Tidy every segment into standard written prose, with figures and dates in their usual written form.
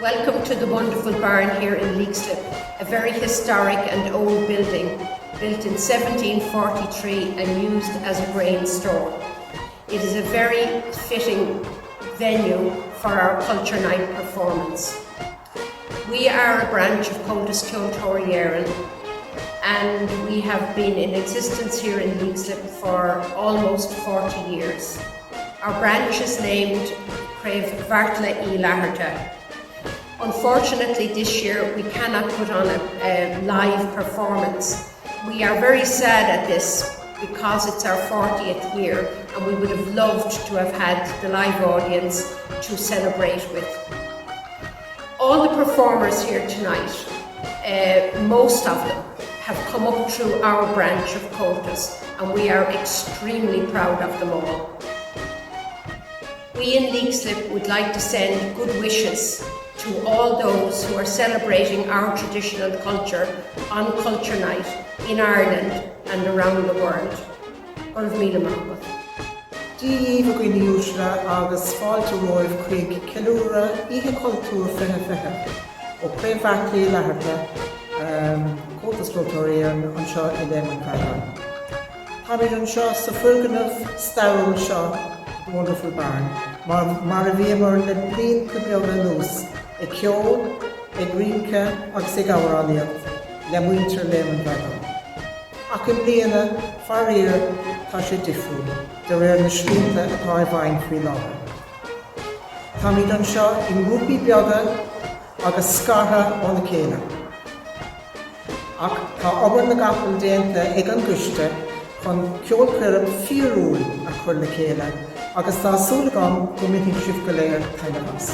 Welcome to the wonderful barn here in Leixlip, a very historic and old building, built in 1743 and used as a grain store. It is a very fitting venue for our Culture Night performance. We are a branch of Comtas Ceoltóirí and we have been in existence here in Leixlip for almost 40 years. Our branch is named Craibh Vartla í Laharta. Unfortunately, this year we cannot put on a live performance. We are very sad at this because it's our 40th year and we would have loved to have had the live audience to celebrate with. All the performers here tonight, most of them, have come up through our branch of Comtas and we are extremely proud of them all. We in Leixlip would like to send good wishes to all those who are celebrating our traditional culture on Culture Night in Ireland and around the world. Orv míle maith. Díomh go níosra agus fáilte roimh chuig ceiliúradh ihe cultúr feithe ó Craibh Vartla í Laharta, Comtas Ceoltóirí anseo I Lemon Carvan. Tá mé anseo sa furganmh stairiúil seo wonderful barn, mar a bhí mar le bliain go beag nús ag ceol, ag rioncha agus ag amhránaíocht le muintir Lemon Carvan. Ach in bliana fear tá sé difriúil de réir na slianta atá I bhain faoi láthair. Tá míid anseo I mhrúpaí beaga agus scartha óna chéile. Ach tá obair na gapal déanta ag an gcuiste chun ceolcuireadh fiorúil a chur le chéile agus tá súil agam go mbeidh sibh go léir taimneas.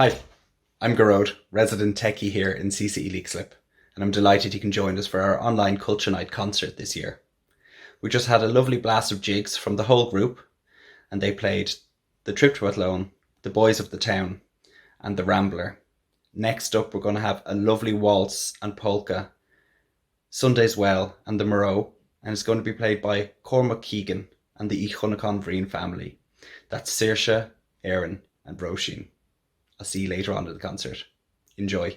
Hi, I'm Garode, resident techie here in CCE Leixlip, and I'm delighted you can join us for our online Culture Night concert this year. We just had a lovely blast of jigs from the whole group, and they played The Trip to Athlone, The Boys of the Town, and The Rambler. Next up, we're going to have a lovely waltz and polka, Sunday's Well and The Moreau, and it's going to be played by Cormac Keegan and the Ichunacon Vreen family. That's Saoirse, Erin, and Roisin. I'll see you later on at the concert. Enjoy.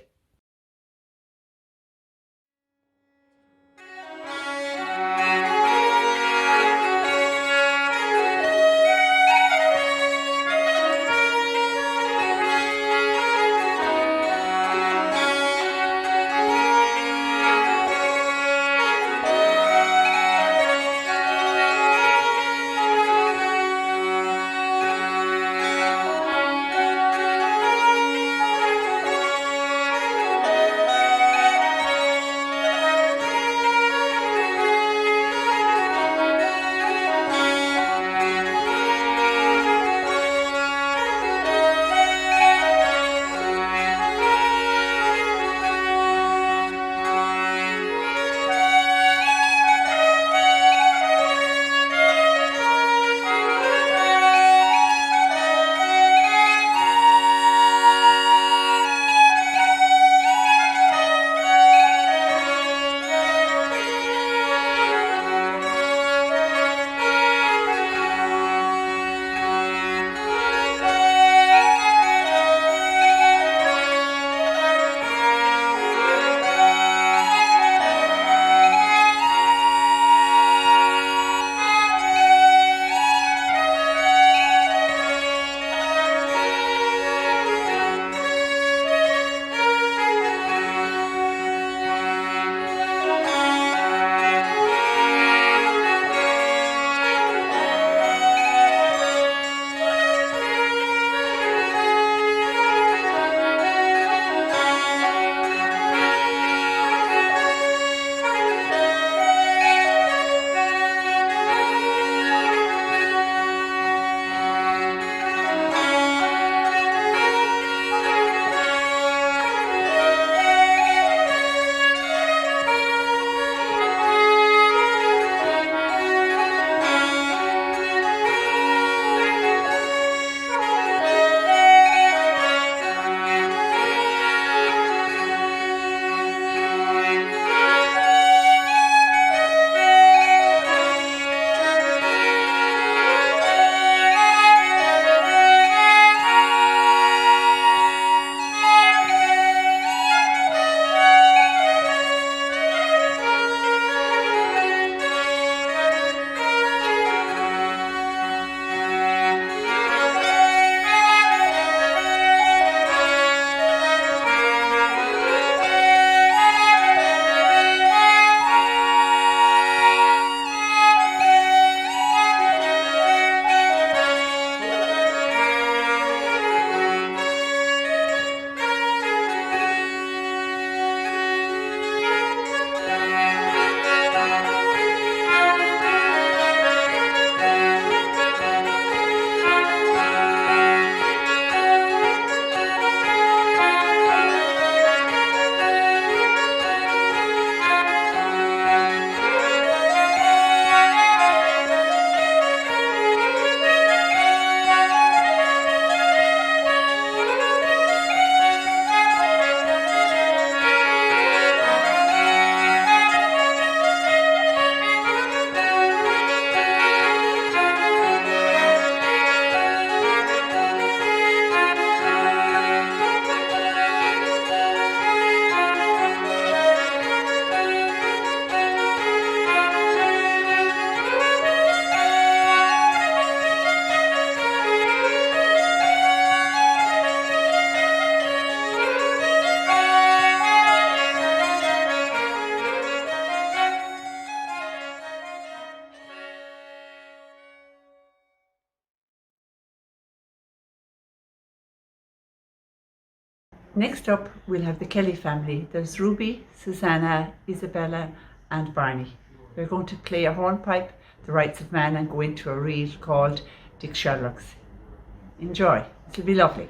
Next up, we'll have the Kelly family. There's Ruby, Susanna, Isabella, and Barney. They're going to play a hornpipe, The Rights of Man, and go into a reel called Dick Sherlock's. Enjoy, it'll be lovely.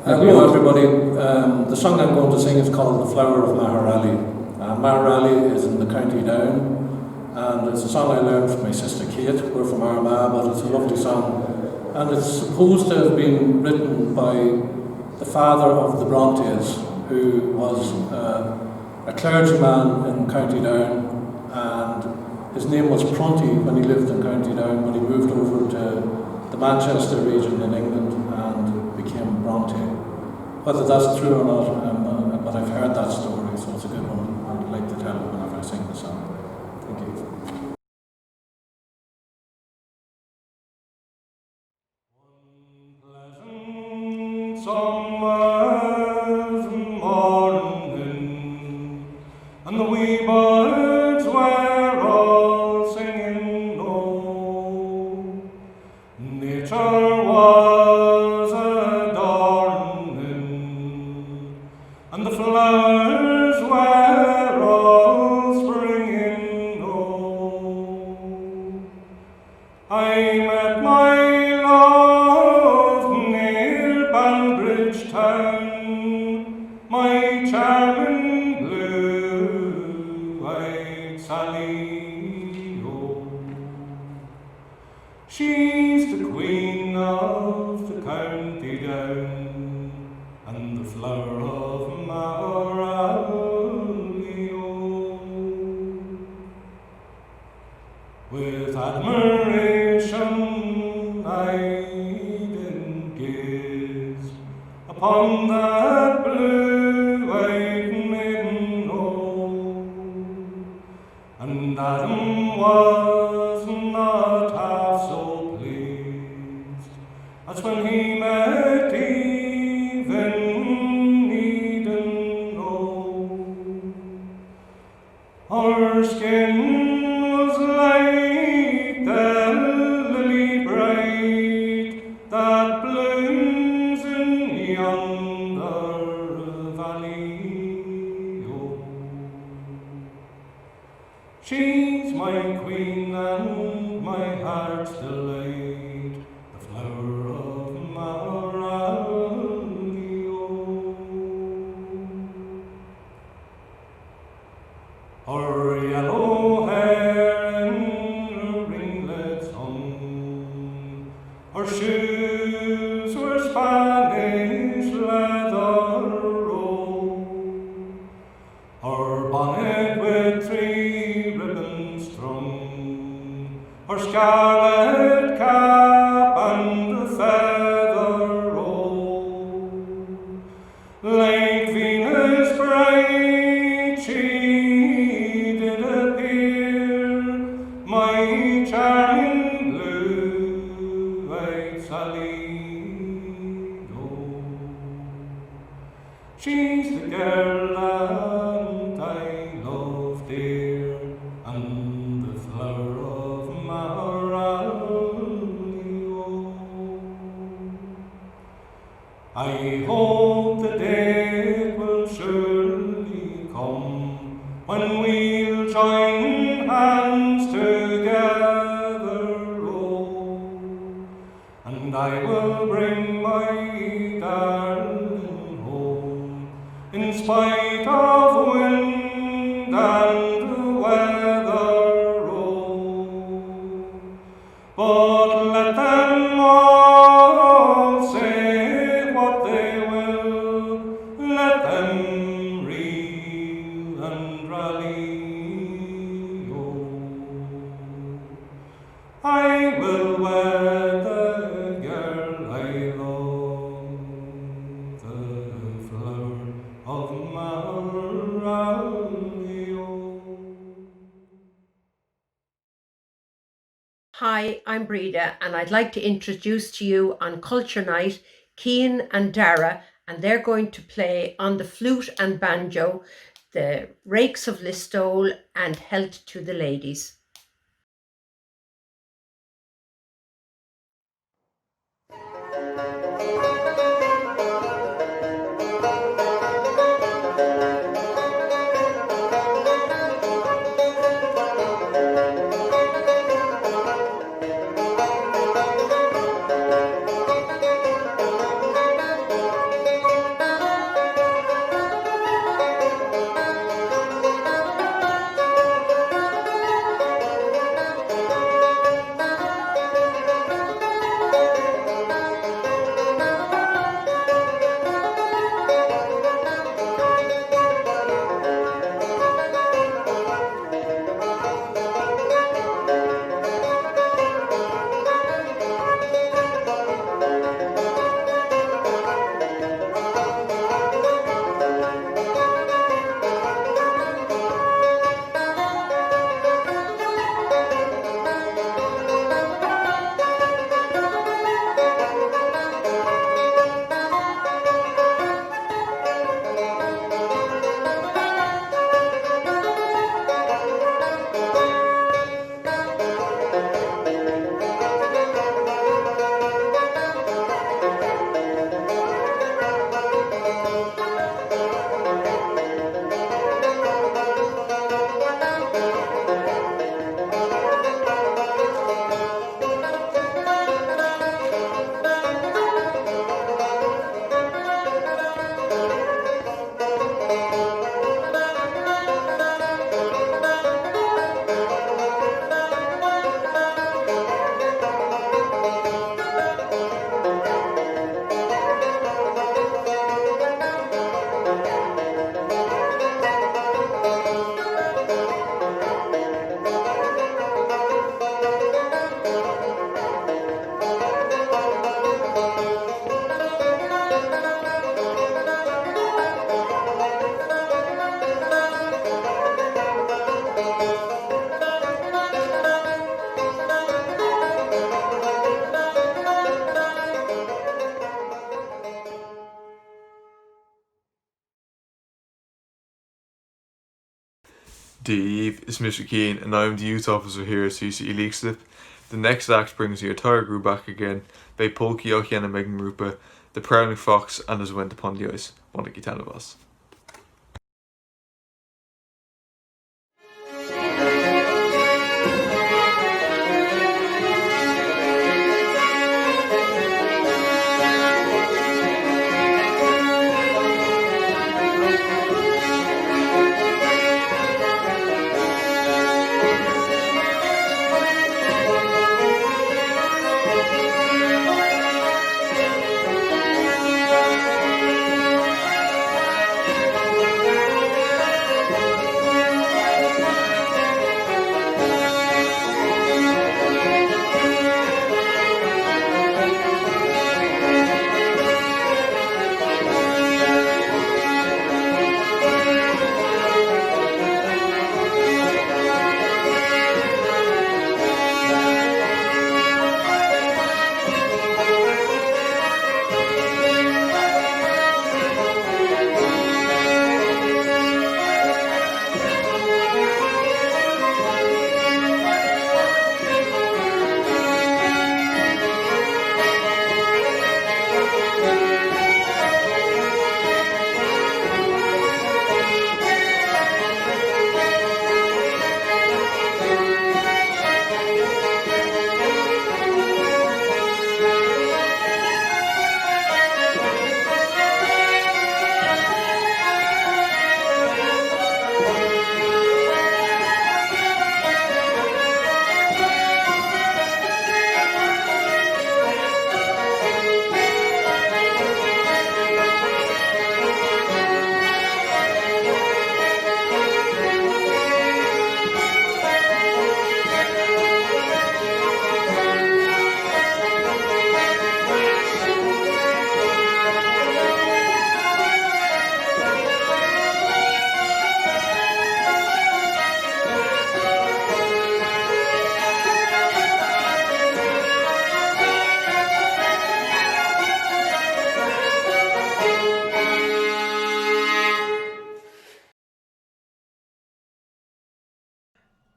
Hello everybody, the song I'm going to sing is called The Flower of Maharali. Maharali is in the County Down, and it's a song I learned from my sister Kate. We're from Armagh, but it's a lovely song, and it's supposed to have been written by the father of the Brontes, who was a clergyman in County Down, and his name was Prunty when he lived in County Down, but he moved over to the Manchester region in England and became Bronte. Whether that's true or not, but I've heard that story, so it's a good one, and I'd like to tell it whenever I sing the song. Thank you. One pleasant summer's morning, and the wee birds were all singing low. Nature was and the flowers were all springing low. I met my love near Banbridge town, my charming blue-eyed Sally, oh. She's the queen of the County Down, and the flower of Maharali, oh. With admiration I did gaze upon that blue-eyed maiden, oh, and Adam was not half so pleased as when he met Eve in Eden, oh. Her skin was like the lily bright that blooms in yonder valley, oh. She's my queen and my heart's delight, the flower of Maharali, oh. Her yellow hair in ringlets hung, her shoes were Spanish leather, oh. Her bonnet with 3 ribbons strung, her scarlet cap and a feather, oh. Like Venus bright she did appear, my charming blue-eyed Sally, oh. She's the girl that I love dear, and then we'll join hands together, oh, and I will bring my darling home, in spite of wind and weather, oh. But let them all say what they will, let them reel and rally, oh. I will wed the girl I love, the flower of Malrally, oh. Hi, I'm Breda, and I'd like to introduce to you on Culture Night Cian and Dara, and they're going to play on the flute and banjo the Rakes of Listowel and Health to the Ladies. Dave is Mr. Keane and I'm the youth officer here at CCE Leixlip. The next act brings the entire group back again by Polki Okian and Megan Rupa, the Prowling Fox and As Went Upon the Ice, one of Gitanavas.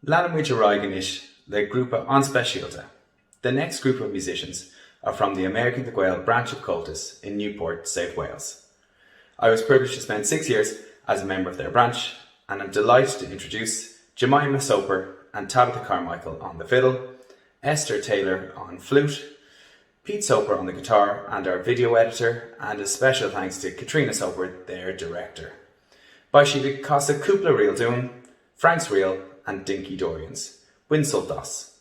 Lanamuid Roiganish, le grúpa anspecialta. The next group of musicians are from the American the Gael branch of Cultus in Newport, South Wales. I was privileged to spend 6 years as a member of their branch, and I'm delighted to introduce Jemima Soper and Tabitha Carmichael on the fiddle, Esther Taylor on flute, Pete Soper on the guitar and our video editor, and a special thanks to Katrina Soper, their director. By she Casa Cúpla Real Doon, Frank's Real and Dinky Dorians. Winsultas.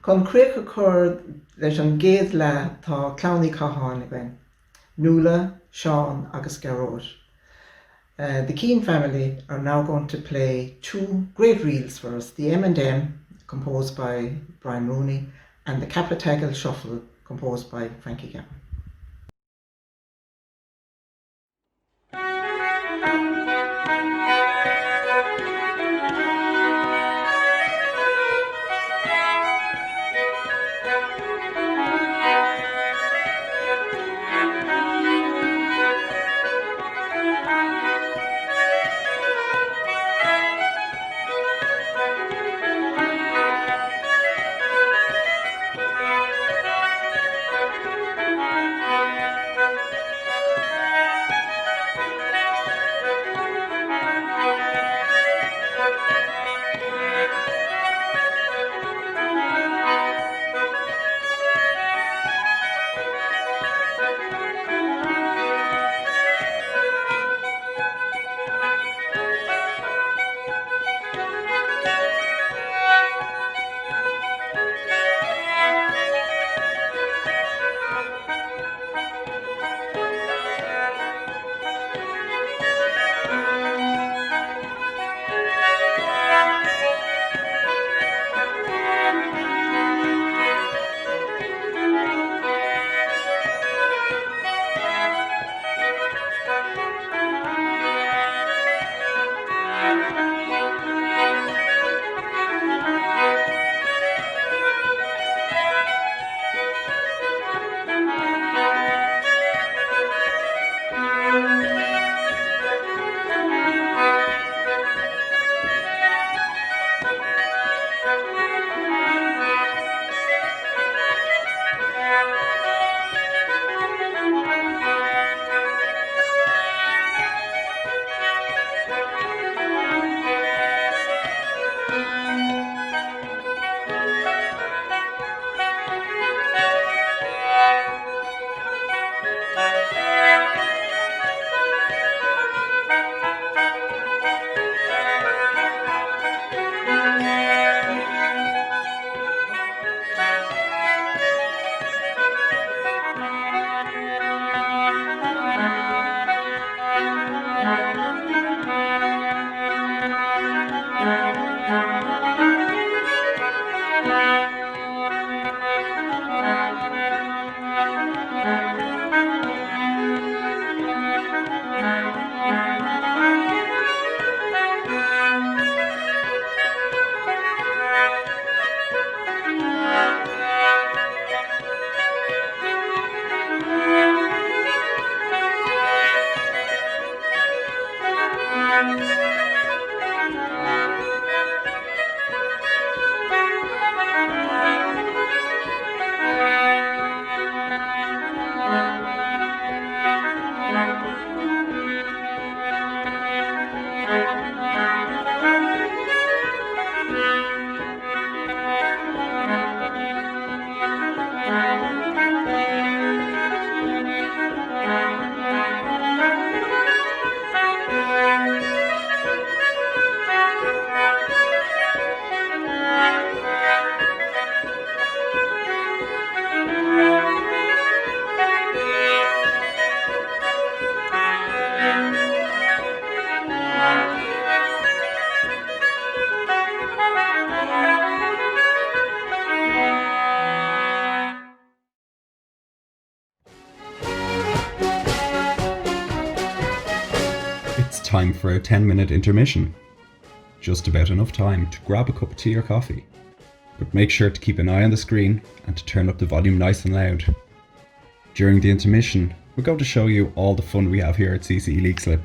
Chun craoch a chur leis an gcéad le tá clownaí catháin againn, Nuala, Sean agus Gearóid. The Keane family are now going to play two great reels for us, the M&M, composed by Brian Rooney, and the Capatagal Shuffle, composed by Frankie Gavin. time for a 10-minute intermission. Just about enough time to grab a cup of tea or coffee. But make sure to keep an eye on the screen and to turn up the volume nice and loud. During the intermission, we're going to show you all the fun we have here at CCE Leixlip.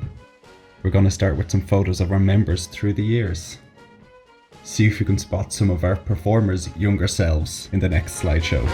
We're going to start with some photos of our members through the years. See if you can spot some of our performers' younger selves in the next slideshow.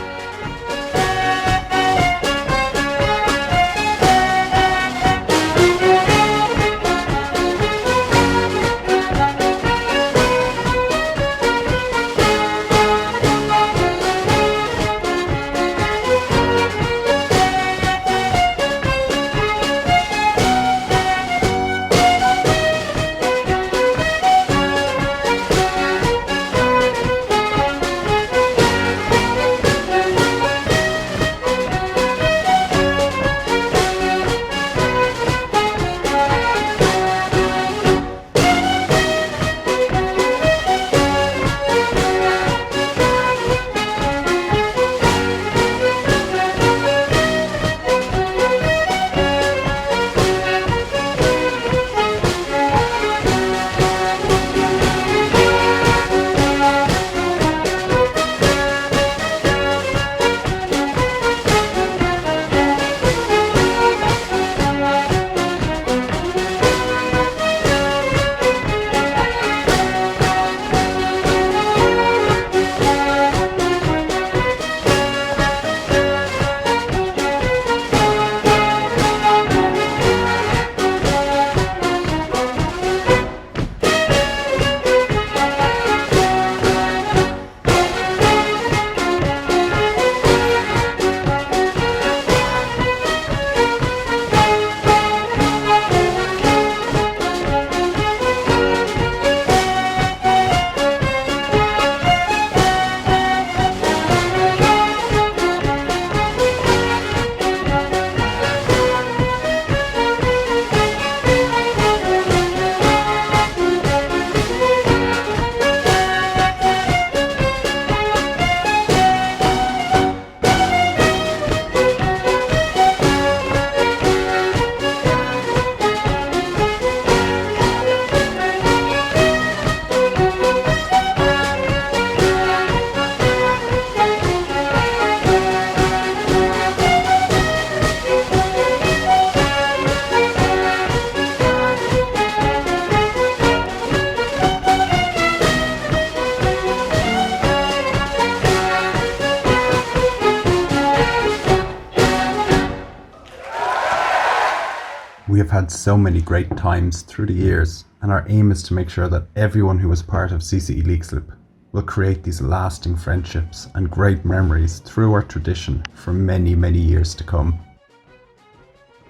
We have had so many great times through the years, and our aim is to make sure that everyone who is part of CCE Leixlip will create these lasting friendships and great memories through our tradition for many, many years to come.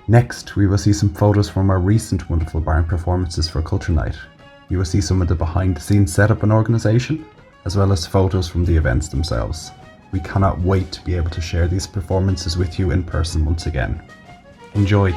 Next, we will see some photos from our recent wonderful barn performances for Culture Night. You will see some of the behind the scenes setup and organisation, as well as photos from the events themselves. We cannot wait to be able to share these performances with you in person once again. Enjoy!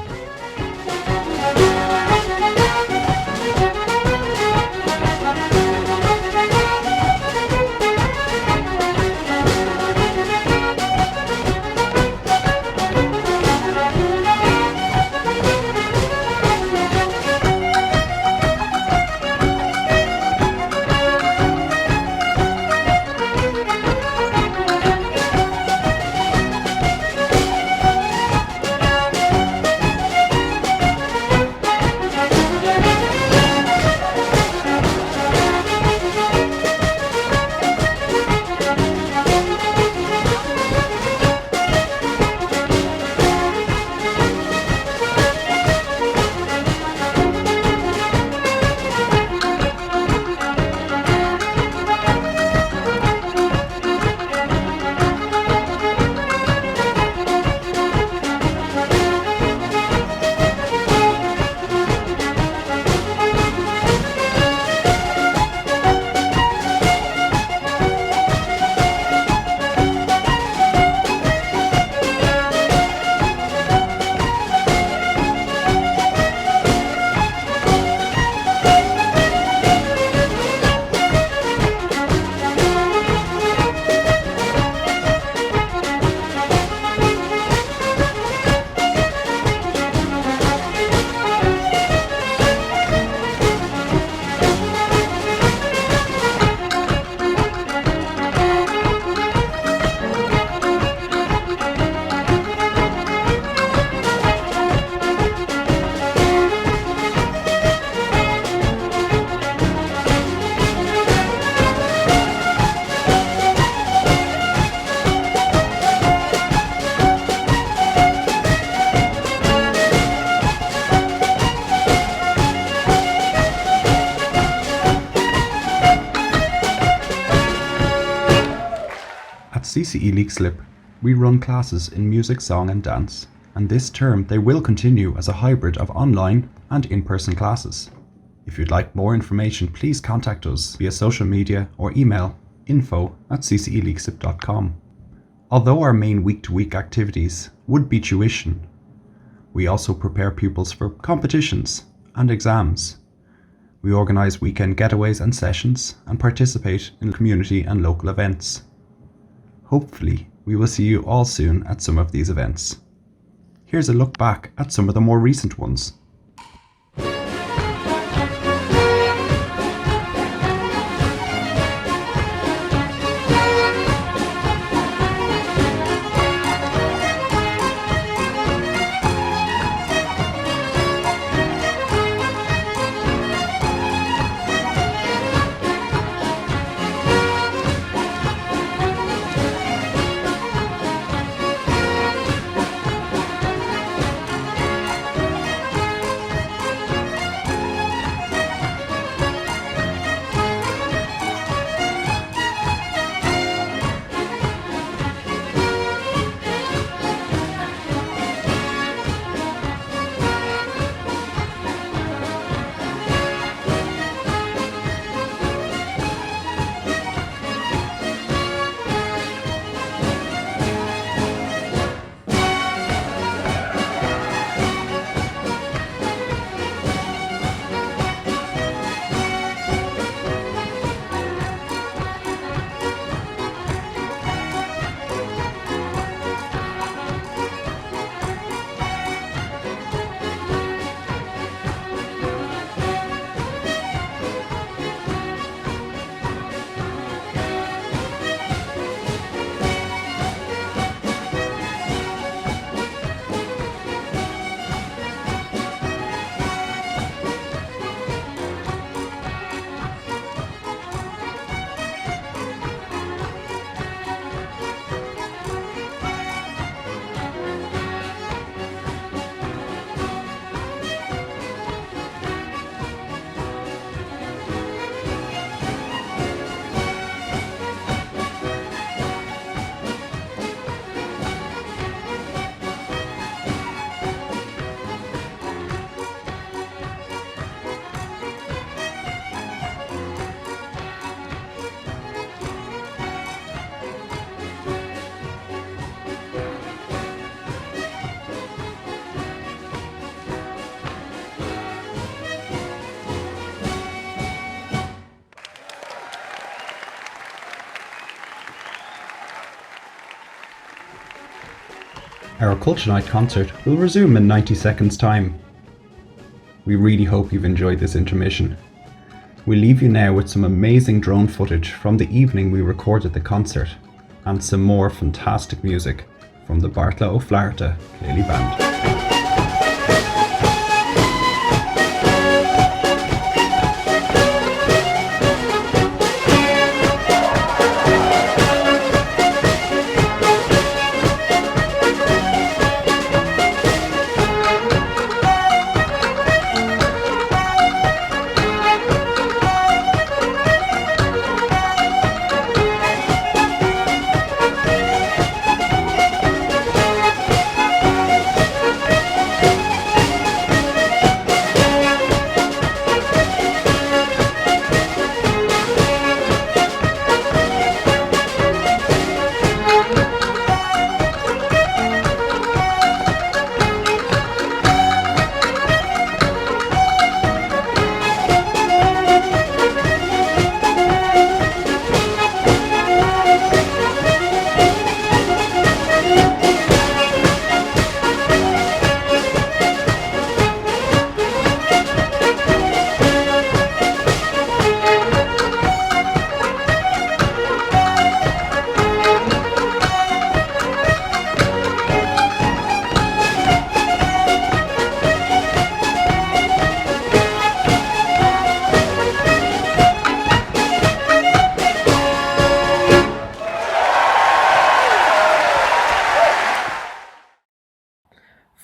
CCE Leixlip, we run classes in music, song and dance, and this term they will continue as a hybrid of online and in-person classes. If you'd like more information, please contact us via social media or email info@cceleixlip.com. Although our main week-to-week activities would be tuition, we also prepare pupils for competitions and exams. We organise weekend getaways and sessions and participate in community and local events. Hopefully, we will see you all soon at some of these events. Here's a look back at some of the more recent ones. Our Culture Night concert will resume in 90 seconds time. We really hope you've enjoyed this intermission. We'll leave you now with some amazing drone footage from the evening we recorded the concert and some more fantastic music from the Bartla O'Flaherty Cléilí Band.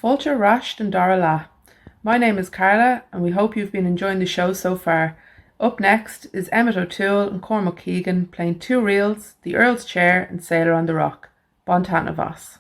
Fáilte Rasht and Darla. My name is Carla and we hope you've been enjoying the show so far. Up next is Emmett O'Toole and Cormac Keegan playing two reels, The Earl's Chair and Sailor on the Rock. Bontana Voss.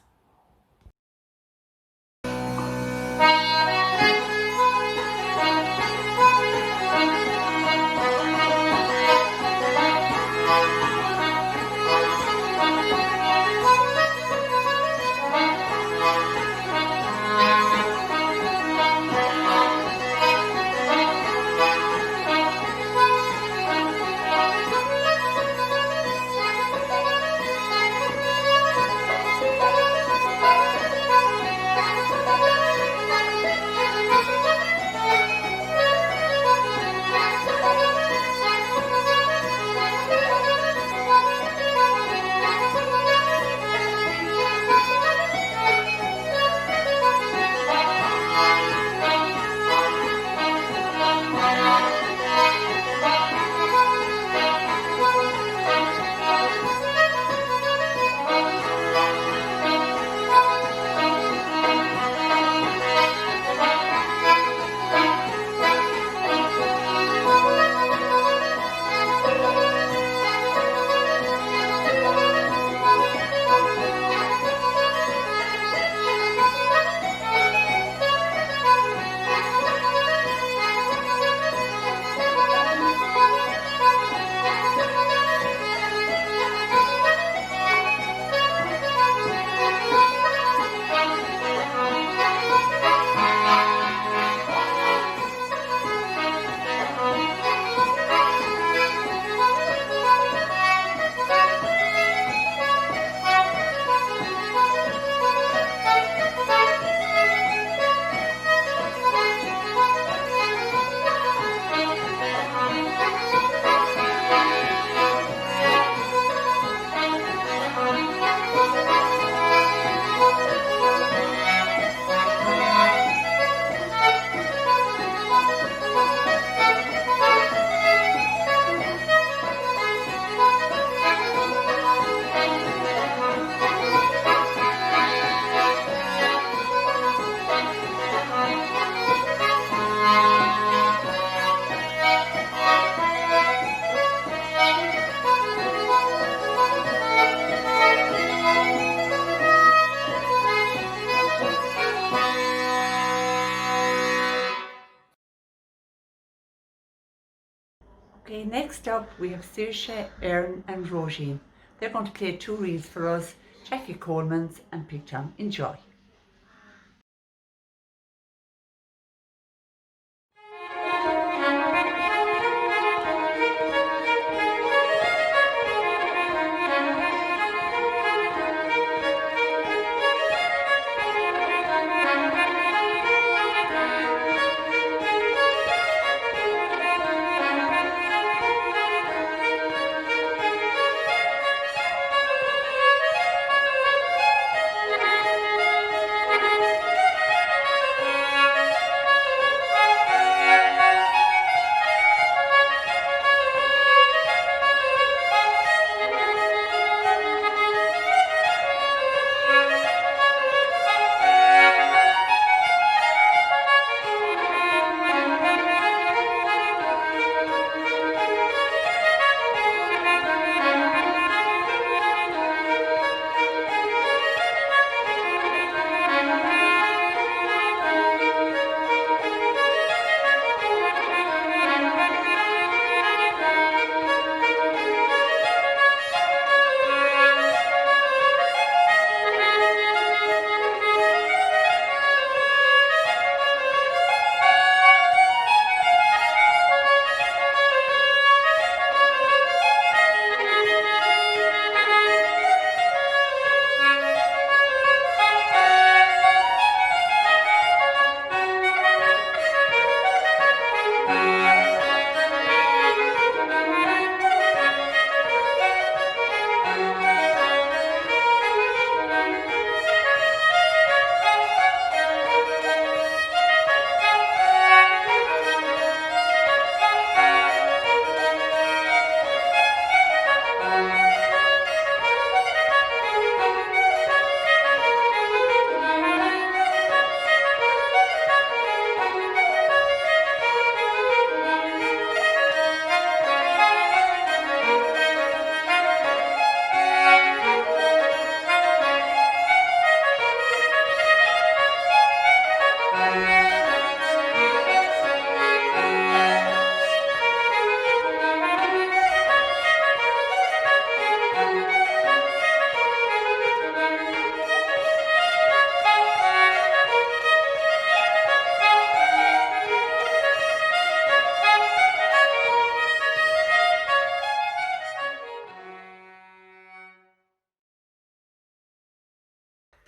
Okay, next up we have Saoirse, Erin and Roisin. They're going to play two reels for us, Jackie Coleman's and Pigtown. Enjoy. Thank you.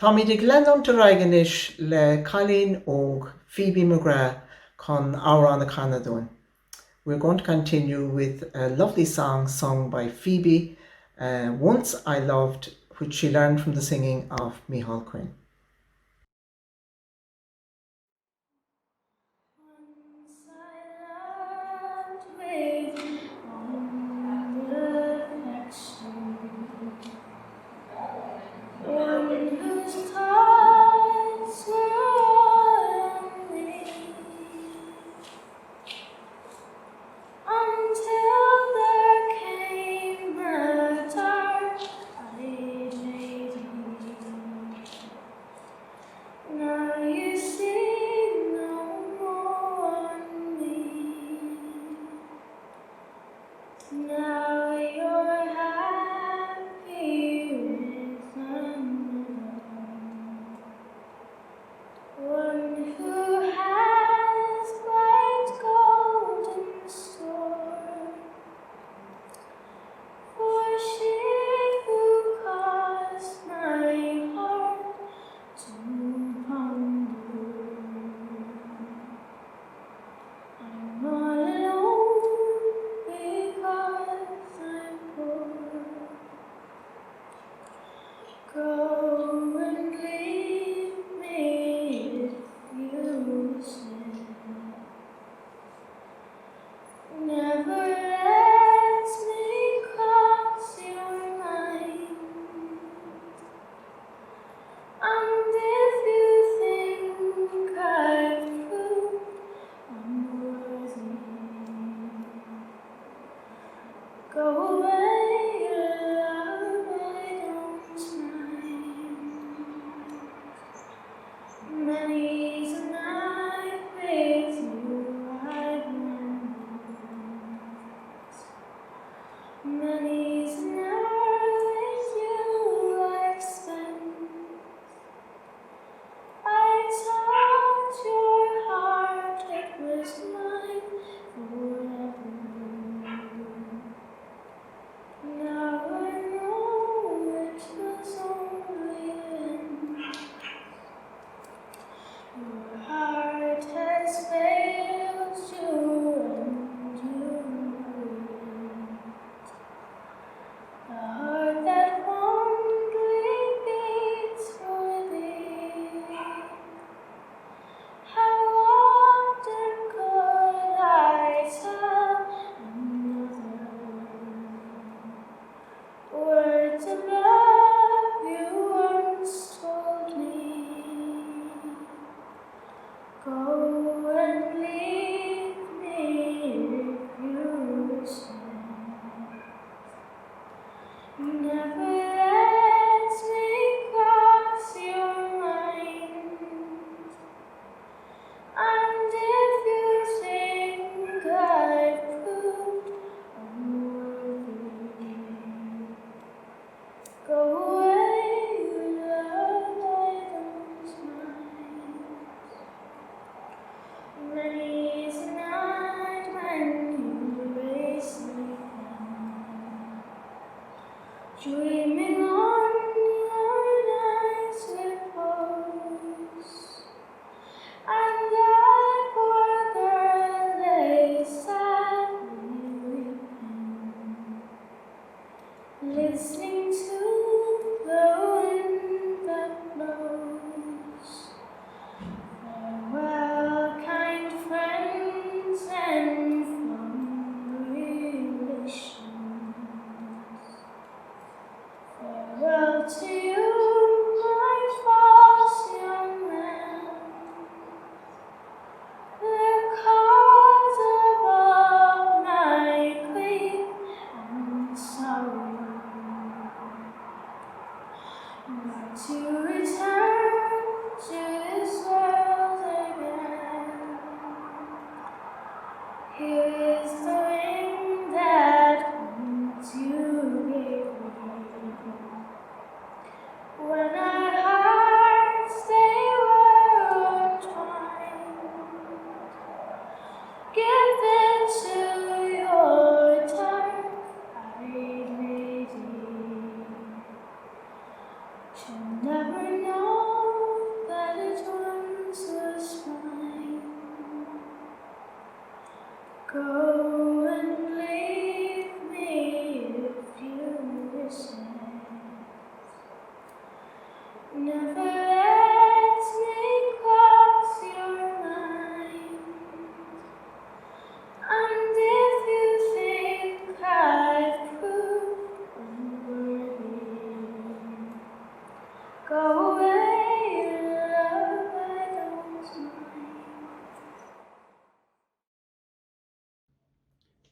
Tommy de Glennon to Raiganish le Colleen Og Phoebe McGrath con Our on the Canadon. We're going to continue with a lovely song sung by Phoebe, Once I Loved, which she learned from the singing of Michal Quinn.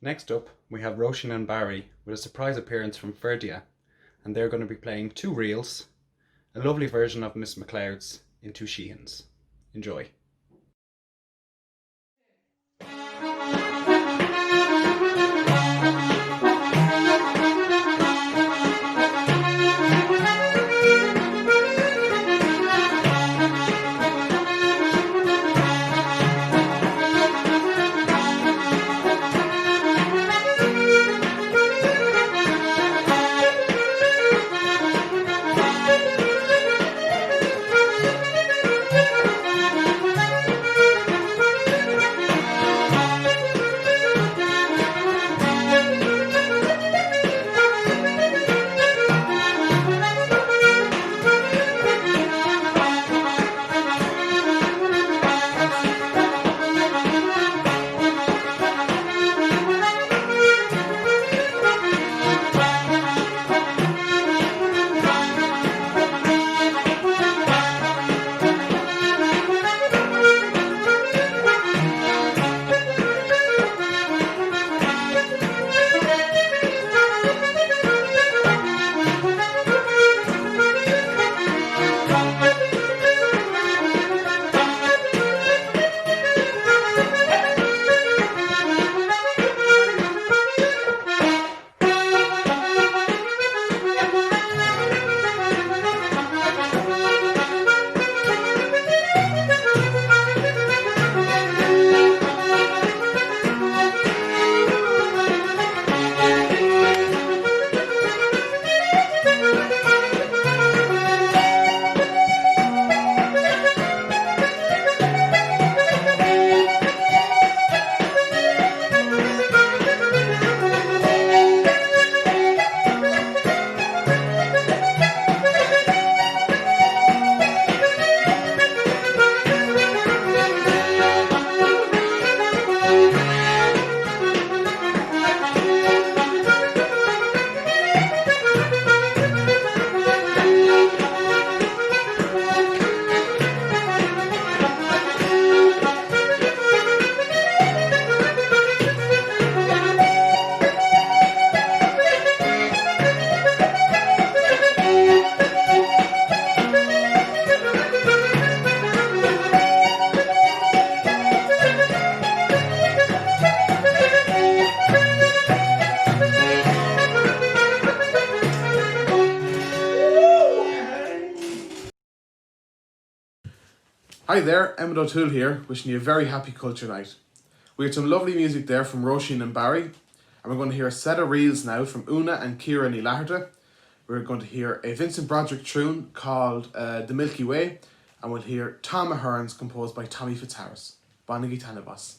Next up, we have Roshan and Barry with a surprise appearance from Ferdia, and they're going to be playing two reels, a lovely version of Miss McLeod's in two Sheehans. Enjoy. Hi there, Emmett O'Toole here, wishing you a very happy culture night. We had some lovely music there from Roisin and Barry, and we're going to hear a set of reels now from Una and Ciara Ní Laharta. We're going to hear a Vincent Broderick tune called The Milky Way, and we'll hear Tom Ahern's composed by Tommy Fitzharris. Bonnie Tanavas.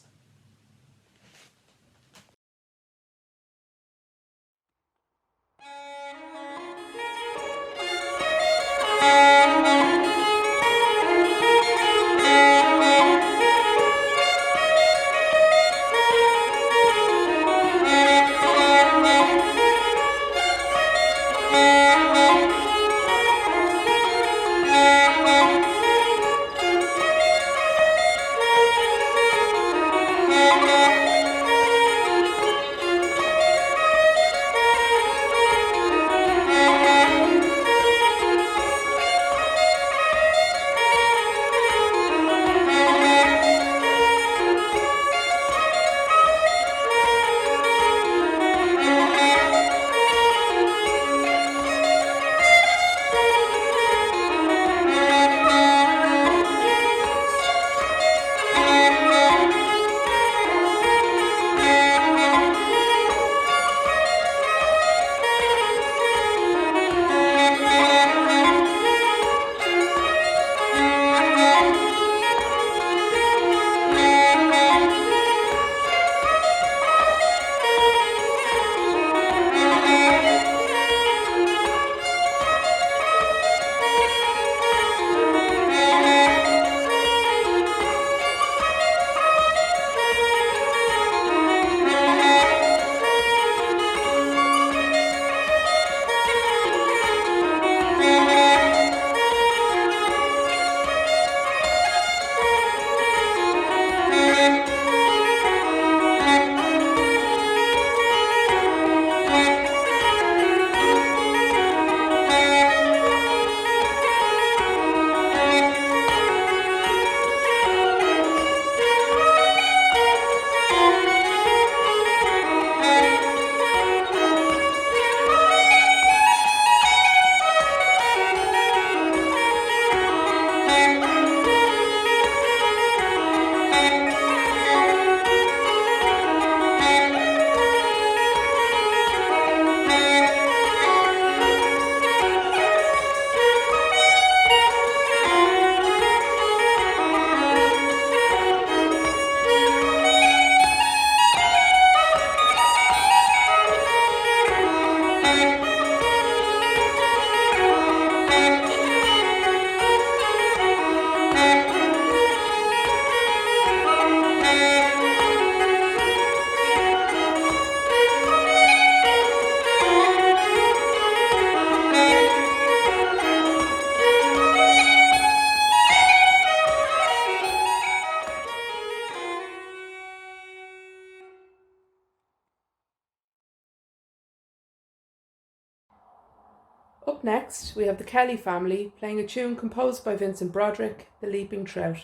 Up next, we have the Kelly family playing a tune composed by Vincent Broderick, The Leaping Trout.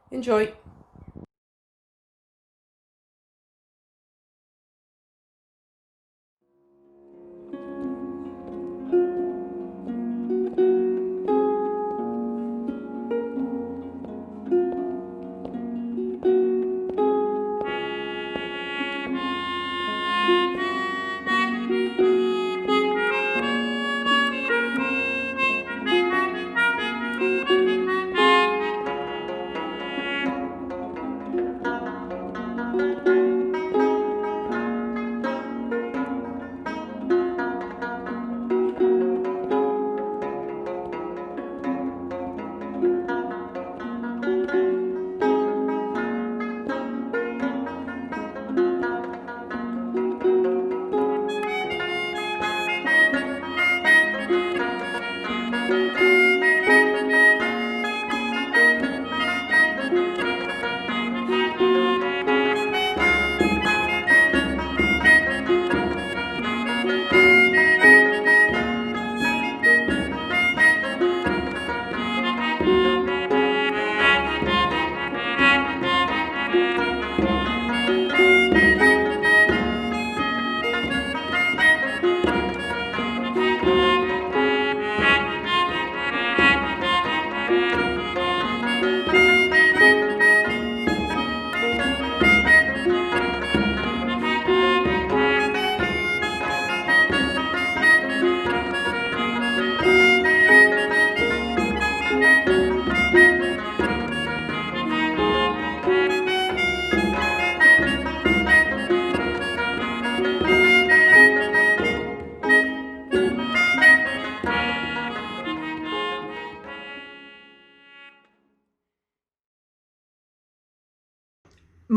Enjoy.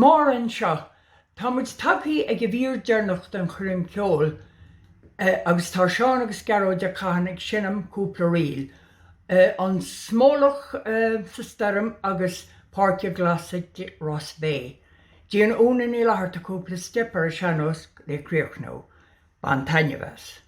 Mór an seo, tá muid tapaí ag go bhíor dearnacht an chuirim ceol agus tá seán agus Gearóid de caitheann ag sinnam cúpla rial. An smólach sa staram agus páirce glasaigh Ross Bay. Díon úna í láthair a cúpla stipar a seanos le críochnó, ban tainneas.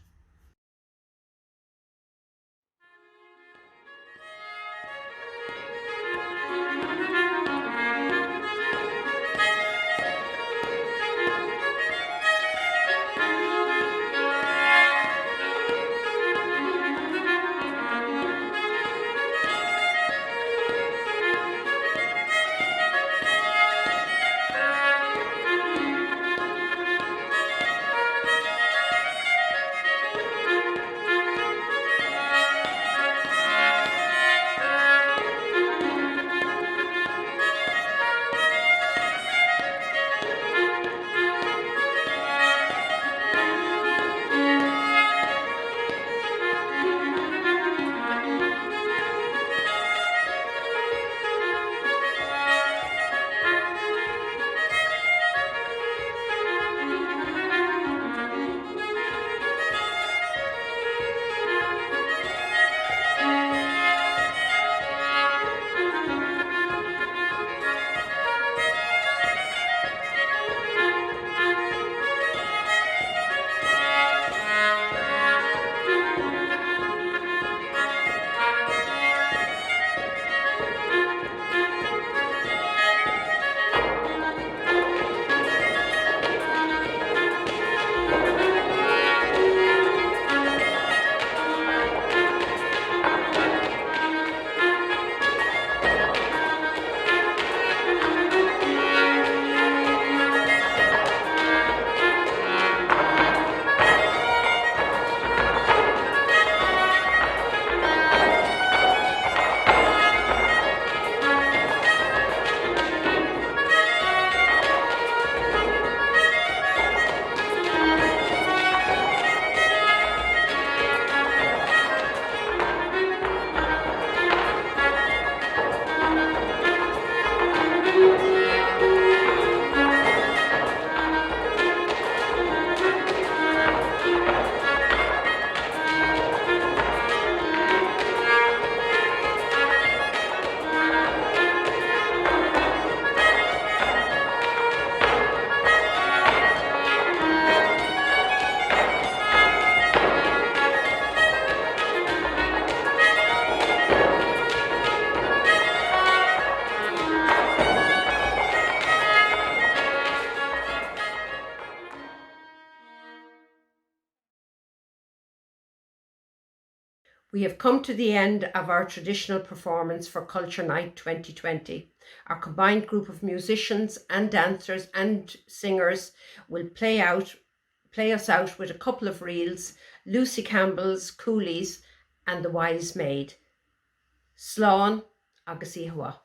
We have come to the end of our traditional performance for Culture Night 2020. Our combined group of musicians and dancers and singers will play us out with a couple of reels, Lucy Campbell's Coolies and The Wise Maid. Slán agus Ihawa.